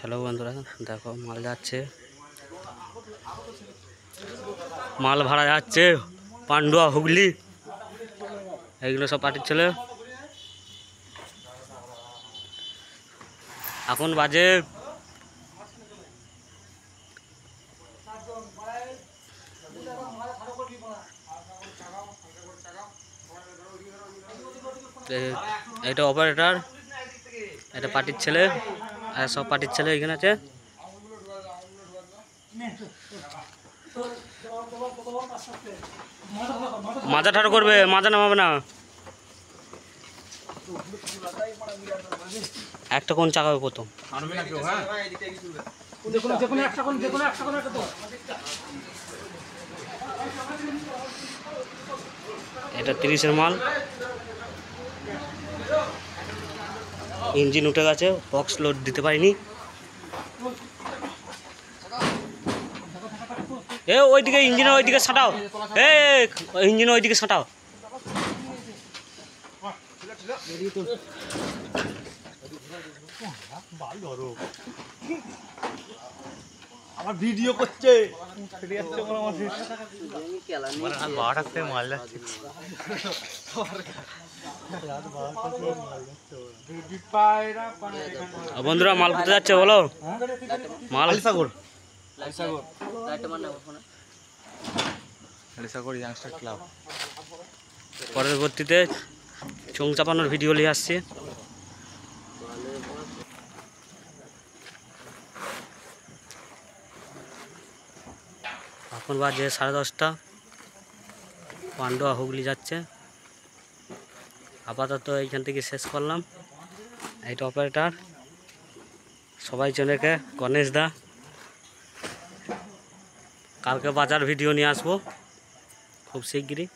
Hello বন্ধুরা, দেখো মাল যাচ্ছে, মাল ভাড়া যাচ্ছে পান্ডুয়া হুগলি। এইগুলো সব পার্টির ছেলে। এখন বাজে এটা অপারেটর, এটা পার্টির ছেলে, আর সব পার্টির ছেলে এখানে আছে। মাজা ঠাড়ো করবে, মাজা নামাবে না। একটা কোন চাকাবে প্রথম, এটা 30-এর মাল। ইঞ্জিন উঠে গেছে, বক্স লোড দিতে পারিনি। ওইদিকে ইঞ্জিনের ওইদিকে ছাটাও, ইঞ্জিনের ওইদিকে ছাটাও। আমার ভিডিও করছে বন্ধুরা, মাল কোথায় যাচ্ছে বলো? মাল পরবর্তীতে চোং চাপানোর ভিডিও নিয়ে আসছে। এখন বাজে 10:30, পান্ডুয়া হুগলি যাচ্ছে। আপাতত এইখান থেকে শেষ করলাম। এইটা অপারেটর, সবাই চেনেকে গণেশ দা। কালকে বাজার ভিডিও নিয়ে আসবো খুব শিগগিরই।